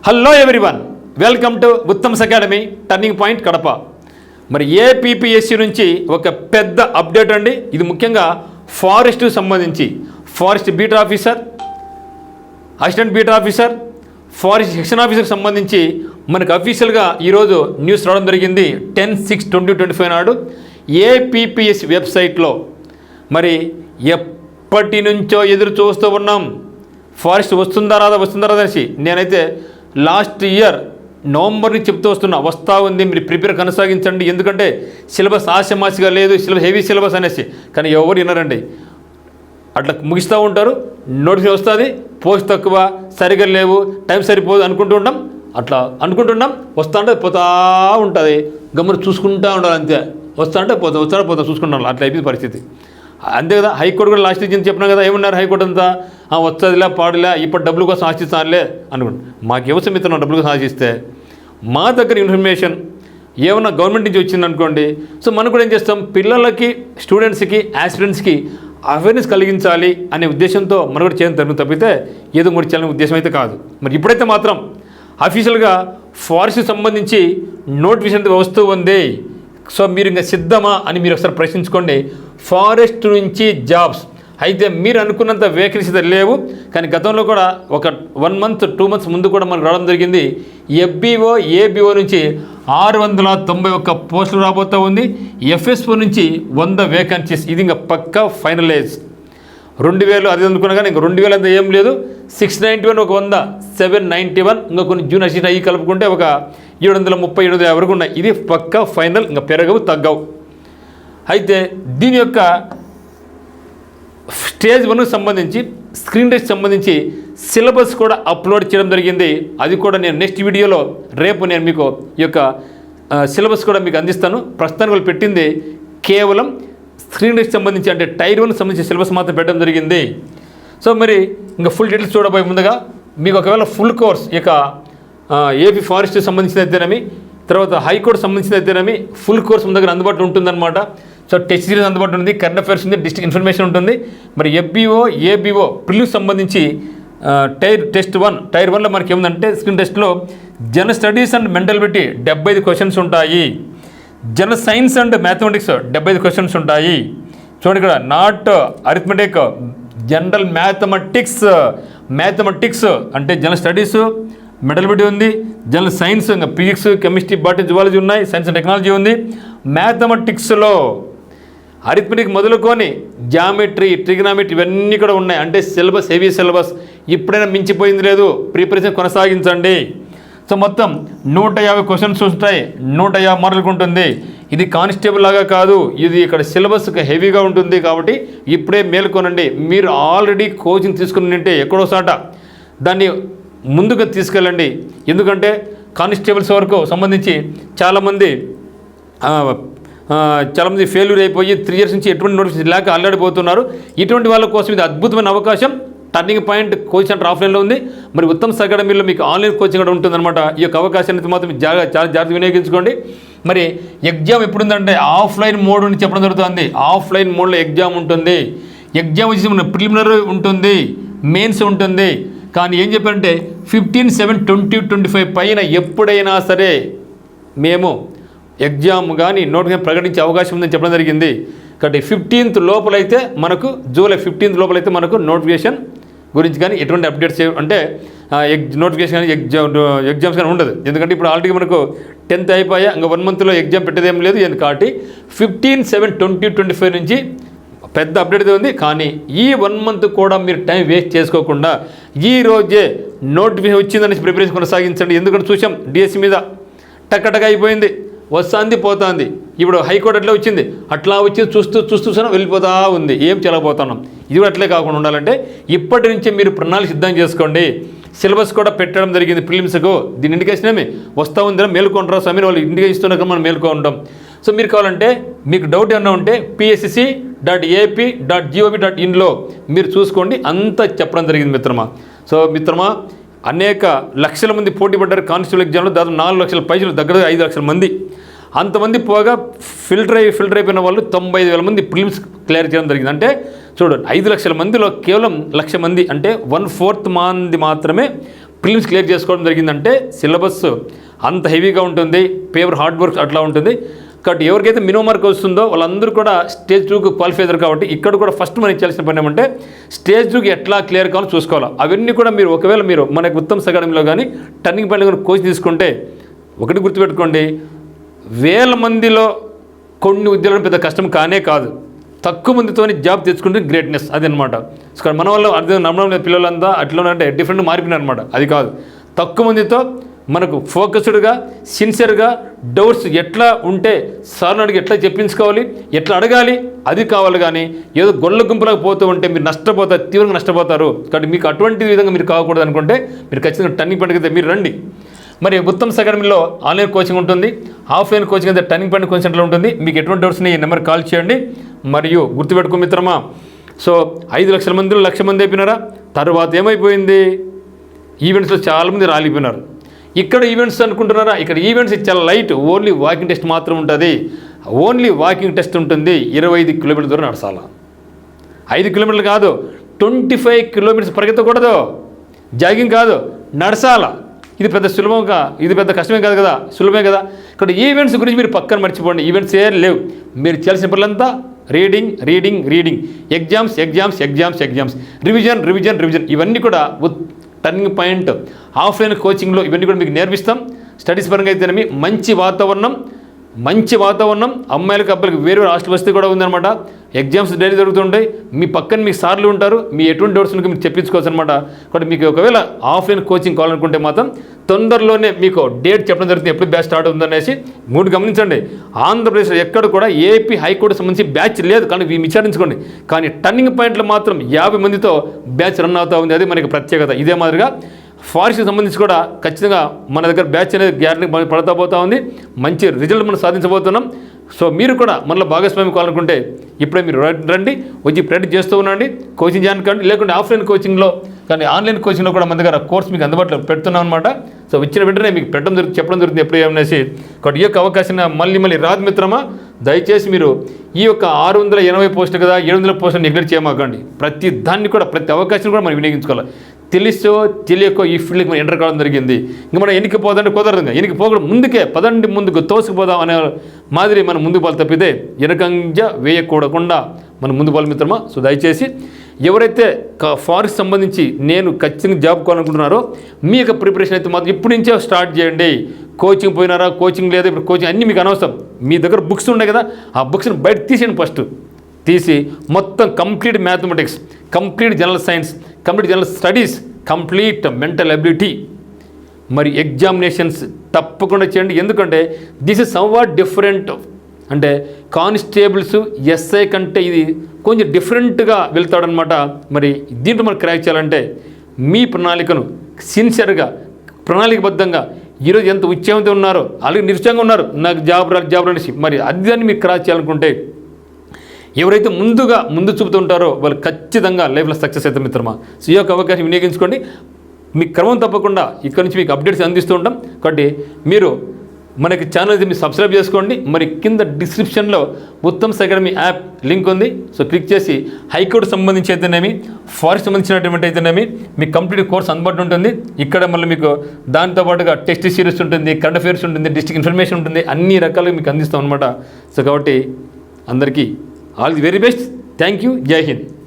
Hello everyone, welcome to Uttam's academy turning point Kadapa. మరి APPSC నుంచి ఒక పెద్ద అప్డేట్ అండి. ఇది ముఖ్యంగా ఫారెస్ట్కి సంబంధించి forest beat officer, assistant beat officer, forest section ఆఫీసర్కి సంబంధించి మనకు అఫీషియల్గా ఈరోజు న్యూస్ రావడం జరిగింది. 10/6/2025 నాడు ఏపీపీఎస్సీ వెబ్సైట్లో. మరి ఎప్పటి నుంచో ఎదురు చూస్తూ ఉన్నాం, ఫారెస్ట్ వస్తుందా రాదా అనేసి. నేనైతే లాస్ట్ ఇయర్ నవంబర్ నుంచి చెప్తూ వస్తున్నా, వస్తూ ఉంది, మీరు ప్రిపేర్ కొనసాగించండి, ఎందుకంటే సిలబస్ ఆశమాసిగా లేదు, హెవీ సిలబస్ అనేసి. కానీ ఎవరు వినరండి, అట్లా ముగిస్తూ ఉంటారు. నోటిఫికేషన్ వస్తుంది, పోస్ట్ తక్కువ, సరిగ్గా లేవు, టైం సరిపోదు అనుకుంటూ ఉంటాం. అట్లా అనుకుంటున్నాం, వస్తూ ఉంటే పోతూ ఉంటుంది, గమ్మున చూసుకుంటూ ఉండాలి అంతే. వస్తూ ఉంటే పోతా చూసుకుంటాం. అట్లా అయిపోయింది పరిస్థితి. అంతే కదా. హైకోర్టు కూడా లాస్ట్ నుంచి చెప్పినాం కదా, ఏమన్నారు హైకోర్టు అంతా, వస్తుందిలే పాడులే, ఇప్పుడు డబ్బుల కోసం ఆశిస్తానులే అనుకోండి. మాకు ఎవరు మిత్రం డబ్బుల కోసం ఆశిస్తే, మా దగ్గర ఇన్ఫర్మేషన్ ఏమన్నా గవర్నమెంట్ నుంచి వచ్చింది అనుకోండి, సో మనం కూడా ఏం చేస్తాం, పిల్లలకి, స్టూడెంట్స్కి, ఆస్పిరెంట్స్కి అవేర్నెస్ కలిగించాలి అనే ఉద్దేశంతో మనం కూడా చేయడం జరుగుతుంది తప్పితే ఏదో ముడి చేయాలనే ఉద్దేశం అయితే కాదు. మరి ఇప్పుడైతే మాత్రం అఫీషియల్గా ఫారెస్ట్కి సంబంధించి నోటిఫికేషన్ వస్తూ ఉంది. సో మీరు ఇంకా సిద్ధమా అని మీరు ఒకసారి ప్రశ్నించుకోండి. ఫారెస్ట్ నుంచి జాబ్స్ అయితే మీరు అనుకున్నంత వేకెన్సీ లేవు, కానీ గతంలో కూడా ఒక 1 month 2 months ముందు కూడా మనకు రావడం జరిగింది. ఎఫ్బీఓ, ఏబీఓ నుంచి 691 పోస్టులు రాబోతూ ఉంది. ఎఫ్ఎస్ఓ నుంచి 100 వేకెన్సీస్. ఇది ఇంకా పక్కా ఫైనలైజ్. 2000 అది అనుకున్నా కానీ ఇంకా 2000 అంతా ఏం లేదు. 691 ఒక 100, 791 ఇంకా కొన్ని జూనియర్ అసిస్టెంట్ అయ్యి కలుపుకుంటే ఒక 730, 750 వరకు ఉన్నాయి. ఇది పక్కా ఫైనల్, ఇంకా పెరగవు తగ్గవు. అయితే దీని యొక్క స్టేజ్ 1కి సంబంధించి, స్క్రీన్ టెస్ట్ సంబంధించి సిలబస్ కూడా అప్లోడ్ చేయడం జరిగింది. అది కూడా నేను నెక్స్ట్ వీడియోలో రేపు నేను మీకు ఈ యొక్క సిలబస్ కూడా మీకు అందిస్తాను. ప్రస్తుతానికి వాళ్ళు పెట్టింది కేవలం స్క్రీన్ టెస్ట్ సంబంధించి, అంటే టైర్ 1 సంబంధించి సిలబస్ మాత్రం పెట్టడం జరిగింది. సో మరి ఇంకా ఫుల్ డీటెయిల్స్ చూడబోయే ముందుగా మీకు ఒకవేళ ఫుల్ కోర్స్ ఇక ఏపీ ఫారెస్ట్ సంబంధించిన అయితేనేమి, తర్వాత హైకోర్టు సంబంధించిన అయితేనేమి ఫుల్ కోర్స్ మన దగ్గర అందుబాటులో ఉంటుందన్నమాట. సో టెస్ట్ సిరీస్ అందుబాటులో ఉంది, కరెంట్ అఫైర్స్ ఉంది, డిస్ట్రిక్ట్ ఇన్ఫర్మేషన్ ఉంటుంది. మరి ఎఫ్బీఓ, ఏబీఓ ప్రిలిమ్స్ సంబంధించి టెస్ట్ 1, టైర్ 1లో మనకి ఏముందంటే స్క్రీన్ టెస్ట్లో జనరల్ స్టడీస్ అండ్ మెంటలిటీ 75 క్వశ్చన్స్ ఉంటాయి. General science and mathematics 75 questions ఉంటాయి. చూడండి ఇక్కడ, నాట్ అరిథమెటిక్, జనరల్ మ్యాథమెటిక్స్ అంటే జనరల్ స్టడీస్, మెంటలిటీ ఉంది, జనరల్ సైన్స్ ఇంకా ఫిజిక్స్, కెమిస్ట్రీ, బాటనీ, జువాలజీ ఉన్నాయి, సైన్స్ అండ్ టెక్నాలజీ ఉంది. మ్యాథమెటిక్స్లో అరిథమెటిక్ మొదలుకొని జామెట్రీ, ట్రిగ్నామెట్రీ ఇవన్నీ కూడా ఉన్నాయి. అంటే సిలబస్ హెవీ సిలబస్, ఇప్పుడైనా మించిపోయింది లేదు, ప్రిపరేషన్ కొనసాగించండి. సో మొత్తం 150 క్వశ్చన్స్ ఉంటాయి, 150 మార్కులకు ఉంటుంది. ఇది కానిస్టేబుల్ లాగా కాదు, ఇది ఇక్కడ సిలబస్ హెవీగా ఉంటుంది. కాబట్టి ఇప్పుడే మేల్కొనండి. మీరు ఆల్రెడీ కోచింగ్ తీసుకుని ఉంటే ఎక్కడోసాట దాన్ని ముందుగా తీసుకెళ్ళండి. ఎందుకంటే కానిస్టేబుల్స్ వరకు సంబంధించి చాలామంది ఫెయిల్యూర్ అయిపోయి 3 years నుంచి ఎటువంటి నోటిఫికేషన్ లేక అల్లాడిపోతున్నారు. ఇటువంటి వాళ్ళ కోసం ఇది అద్భుతమైన అవకాశం. టర్నింగ్ పాయింట్ కోచింగ్ సెంటర్ ఆఫ్లైన్లో ఉంది. మరి ఉత్తమ్స్ అకాడమీలో మీకు ఆన్లైన్ కోచింగ్ కూడా ఉంటుందన్నమాట. ఈ యొక్క అవకాశాన్ని మాత్రం చాలా జాగ్రత్త వినియోగించుకోండి. మరి ఎగ్జామ్ ఎప్పుడుందంటే ఆఫ్లైన్ మోడ్ అని చెప్పడం జరుగుతుంది. ఆఫ్లైన్ మోడ్లో ఎగ్జామ్ ఉంటుంది. ఎగ్జామ్ వచ్చేసి మన ప్రిలిమినరీ ఉంటుంది, మెయిన్స్ ఉంటుంది. కానీ ఏం చెప్పారంటే 15/7/2025 పైన ఎప్పుడైనా సరే మేము ఎగ్జామ్ కానీ నోటిఫికేషన్ ప్రకటించే అవకాశం ఉందని చెప్పడం జరిగింది. కాబట్టి 15th లోపలైతే మనకు, జూలై 15th లోపలైతే మనకు నోటిఫికేషన్ గురించి కానీ ఎటువంటి అప్డేట్స్ అంటే నోటిఫికేషన్ కానీ ఎగ్జామ్స్ కానీ ఉండదు. ఎందుకంటే ఇప్పుడు ఆల్రెడీ మనకు 10th అయిపోయా, ఇంకా 1 monthలో ఎగ్జామ్ పెట్టేదేం లేదు. కాబట్టి 15/7/2025 నుంచి పెద్ద అప్డేట్ ఉంది. కానీ ఈ 1 month కూడా మీరు టైం వేస్ట్ చేసుకోకుండా ఈ రోజే నోటిఫికేషన్ వచ్చిందని ప్రిపరేషన్ కొనసాగించండి. ఎందుకంటే చూసాం డిఎస్సి మీద టక్కటగా అయిపోయింది, వస్తుంది పోతుంది. ఇప్పుడు హైకోర్టు అట్లా వచ్చింది, అట్లా వచ్చి చూస్తూ వెళ్ళిపోతూ ఉంది. ఏం చేయలేకపోతున్నాం. ఇది కూడా అట్లే కాకుండా ఉండాలంటే ఇప్పటి నుంచే మీరు ప్రణాళిక సిద్ధం చేసుకోండి. సిలబస్ కూడా పెట్టడం జరిగింది ప్రిలిమ్స్కు. దీని ఇండికేషన్ ఏమి వస్తూ ఉందిరా, మేల్కొంటారా సమీర్ వాళ్ళు ఇండికేషన్ ఇస్తున్నా మనం మేల్కొంటాం. సో మీరు కావాలంటే మీకు డౌట్ ఏమన్నా ఉంటే psc.ap.gov.inలో మీరు చూసుకోండి, అంతా చెప్పడం జరిగింది మిత్రమా. సో మిత్రమా, అనేక లక్షల మంది పోటీ పడ్డారు కానిస్టేబుల్ ఎగ్జామ్లో. దాదాపు 4 లక్షల పైసలు, దగ్గర 5 లక్షల మంది. అంతమంది పోగా ఫిల్టర్ అయిపోయిన వాళ్ళు 95,000 మంది ప్రిలిమ్స్ క్లియర్ చేయడం జరిగింది. అంటే చూడండి, 5 లక్షల మందిలో కేవలం 1,00,000 మంది, అంటే 1/4 మంది మాత్రమే ప్రిలిమ్స్ క్లియర్ చేసుకోవడం జరిగిందంటే సిలబస్ అంత హెవీగా ఉంటుంది, పేపర్ హార్డ్ వర్క్ అట్లా ఉంటుంది. కాబట్టి ఎవరికైతే మినిమం మార్క్ వస్తుందో వాళ్ళందరూ కూడా స్టేజ్ 2కు క్వాలిఫై అయ్యారు. కాబట్టి ఇక్కడ కూడా ఫస్ట్ మనం చేయాల్సిన పని ఏమంటే స్టేజ్ 2కి ఎట్లా క్లియర్ కావాలో చూసుకోవాలి. అవన్నీ కూడా మీరు ఒకవేళ మీరు మనకి ఉత్తమ్ అకాడమీలో కానీ టర్నింగ్ పాయింట్ కానీ కోచింగ్ తీసుకుంటే ఒకటి గుర్తుపెట్టుకోండి, వేల మందిలో కొన్ని ఉద్యోగాలు పెద్ద కష్టం కానే కాదు. తక్కువ మందితో జాబ్ తెచ్చుకుంటే గ్రేట్నెస్ అది అనమాట. సో మన వల్ల అర్థం నమ్మడం పిల్లలంతా అట్లా అంటే డిఫరెంట్ మారిపోయినారు అనమాట. అది కాదు, తక్కువ మందితో మనకు ఫోకస్డ్గా సిన్సియర్గా డౌట్స్ ఎట్లా ఉంటే సార్ని అడిగి ఎట్లా చెప్పించుకోవాలి, ఎట్లా అడగాలి అది కావాలి. కానీ ఏదో గొల్ల గుంపులకు పోతూ ఉంటే మీరు నష్టపోతారు, తీవ్రంగా నష్టపోతారు. కాబట్టి మీకు అటువంటి విధంగా మీరు కాకూడదు అనుకుంటే మీరు ఖచ్చితంగా టర్నింగ్ పాయింట్ అయితే మీరు రండి. మరి ఉత్తమ్ అకాడమీలో ఆన్లైన్ కోచింగ్ ఉంటుంది, ఆఫ్లైన్ కోచింగ్ అయితే టర్నింగ్ పాయింట్ కోచింగ్ సెంటర్లో ఉంటుంది. మీకు ఎటువంటి డౌట్స్ ఈ నెంబర్ కాల్ చేయండి. మరియు గుర్తుపెట్టుకో మిత్రమా, సో 5 లక్షల మందిలో 1,00,000 మంది అయిపోయినారా, తర్వాత ఏమైపోయింది, ఈవెంట్స్లో చాలామంది రాలిపోయినారు. ఇక్కడ ఈవెంట్స్ అనుకుంటున్నారా, ఇక్కడ ఈవెంట్స్ చాలా లైట్, ఓన్లీ వాకింగ్ టెస్ట్ మాత్రం ఉంటుంది. ఓన్లీ వాకింగ్ టెస్ట్ ఉంటుంది. 25 కిలోమీటర్ల దూరం నడచాలా, 5 కిలోమీటర్లు కాదు 25 కిలోమీటర్స్ పరిగెత్తకూడదు, జాగింగ్ కాదు, నడచాలా. ఇది పెద్ద సులభంగా, ఇది పెద్ద కష్టమే కాదు కదా, సులభమే కదా. ఇక్కడ ఈవెంట్స్ గురించి మీరు పక్కన మర్చిపోండి, ఈవెంట్స్ ఏ లేవు. మీరు చేయాల్సిన పనులంతా reading reading reading, exams exams exams exams, revision revision revision. ఇవన్నీ కూడా టర్నింగ్ పాయింట్ ఆఫ్లైన్ కోచింగ్లో ఇవన్నీ కూడా మీకు నేర్పిస్తాం. స్టడీస్ పరంగా అయితేనేమి మంచి వాతావరణం, అమ్మాయిలకు అబ్బాయిలకు వేరే హాస్టల్ వసతి కూడా ఉందన్నమాట. ఎగ్జామ్స్ డైలీ జరుగుతుంటాయి, మీ పక్కన మీ సార్లు ఉంటారు, మీ ఎటువంటి డౌట్స్ మీకు చెప్పించుకోవచ్చు అనమాట. కాబట్టి మీకు ఒకవేళ ఆఫ్లైన్ కోచింగ్ కావాలనుకుంటే మాత్రం తొందరలోనే మీకు డేట్ చెప్పడం జరుగుతుంది, ఎప్పుడు బ్యాచ్ స్టార్ట్ అవుతుందనేసి. 3 గమనించండి, ఆంధ్రప్రదేశ్లో ఎక్కడ కూడా ఏపీ హైకోర్టు సంబంధించి బ్యాచ్ లేదు, కానీ విచారించుకోండి. కానీ టర్నింగ్ పాయింట్లో మాత్రం 50 మందితో బ్యాచ్ రన్ అవుతూ ఉంది, అది మనకి ప్రత్యేకత. ఇదే మాదిరిగా ఫారెస్ట్కి సంబంధించి కూడా ఖచ్చితంగా మన దగ్గర బ్యాచ్ అనేది గ్యారెంటీ పడతా పోతూ ఉంది, మంచి రిజల్ట్ మనం సాధించబోతున్నాం. సో మీరు కూడా మనలో భాగస్వామి కావాలనుకుంటే ఇప్పుడే మీరు రండి, వచ్చి ప్రాక్టీస్ చేస్తూ ఉండండి, కోచింగ్ చేయడానికి. లేకుంటే ఆఫ్లైన్ కోచింగ్లో కానీ ఆన్లైన్ కోచింగ్లో కూడా మన దగ్గర కోర్స్ మీకు అందుబాటులో పెడుతున్నాం అనమాట. సో వచ్చిన వెంటనే మీకు చెప్పడం జరుగుతుంది ఎప్పుడు ఏమనేసి. కాబట్టి ఈ యొక్క అవకాశం మళ్ళీ రాదు మిత్రమా. దయచేసి మీరు ఈ యొక్క 680 పోస్టులు కదా 700 పోస్టులు నెగ్లెక్ట్ చేయమాకండి. ప్రతి దాన్ని కూడా, ప్రతి అవకాశం కూడా మనం వినియోగించుకోవాలి. తెలుసో తెలియకో ఈ ఫీల్డ్కి మనం ఎంటర్ కావడం జరిగింది. ఇంకా మనం ఎన్నికి పోదంటే కుదరదు, ఎన్నికి పోకూడదు, ముందుకే పదండి, ముందుకు తోసుకుపోదాం అనే మాదిరి మనం ముందుకు పోవాలి తప్పితే వెనకంజ వేయకూడకుండా మనం ముందు పోవాలి మిత్రమా. సో దయచేసి ఎవరైతే ఫారెస్ట్ సంబంధించి నేను ఖచ్చితంగా జాబ్ కావాలనుకుంటున్నారో మీ యొక్క ప్రిపరేషన్ అయితే మాత్రం ఇప్పటి నుంచే స్టార్ట్ చేయండి. కోచింగ్ పోయినారా, కోచింగ్ లేదా, ఇప్పుడు కోచింగ్ అన్నీ మీకు అనవసరం. మీ దగ్గర బుక్స్ ఉన్నాయి కదా, ఆ బుక్స్ని బయట తీసేయండి. ఫస్ట్ తీసి మొత్తం complete mathematics, complete general science, complete general studies, complete mental ability, మరి ఎగ్జామినేషన్స్ తప్పకుండా చేయండి. ఎందుకంటే దిస్ ఇస్ సమ్వాట్ డిఫరెంట్. అంటే కానిస్టేబుల్స్ ఎస్ఐ కంటే ఇది కొంచెం డిఫరెంట్గా వెళ్తాడనమాట. మరి దీంట్లో మనం క్రాక్ చేయాలంటే మీ ప్రణాళికను సిన్సియర్గా, ప్రణాళికబద్ధంగా, ఈరోజు ఎంత ఉత్సాహంతో ఉన్నారో, అలాగే నిరుత్సాహంగా ఉన్నారు, నాకు జాబ్ అనేసి, మరి అది దాన్ని మీరు క్రాక్ చేయాలనుకుంటే ఎవరైతే ముందు చూపుతుంటారో వాళ్ళు ఖచ్చితంగా లైఫ్లో సక్సెస్ అవుతారు మిత్రమా. సో ఈ యొక్క అవకాశం వినియోగించుకోండి. మీకు క్రమం తప్పకుండా ఇక్కడ నుంచి మీకు అప్డేట్స్ అందిస్తూ ఉంటాం. కాబట్టి మీరు మనకి ఛానల్ మీరు సబ్స్క్రైబ్ చేసుకోండి. మరి కింద డిస్క్రిప్షన్లో ఉత్తమ్ అకాడమీ యాప్ లింక్ ఉంది. సో క్లిక్ చేసి హైకోర్టు సంబంధించి అయితేనేమి, ఫారెస్ట్ సంబంధించినటువంటి అయితేనేమి మీకు కంప్లీట్ కోర్స్ అందుబాటులో ఉంటుంది. ఇక్కడ మళ్ళీ మీకు దాంతోపాటుగా టెస్ట్ సిరీస్ ఉంటుంది, కరెంట్ అఫైర్స్ ఉంటుంది, డిస్ట్రిక్ట్ ఇన్ఫర్మేషన్ ఉంటుంది, అన్ని రకాలుగా మీకు అందిస్తాం అనమాట. సో కాబట్టి అందరికీ all the very best. Thank you. జై హింద్.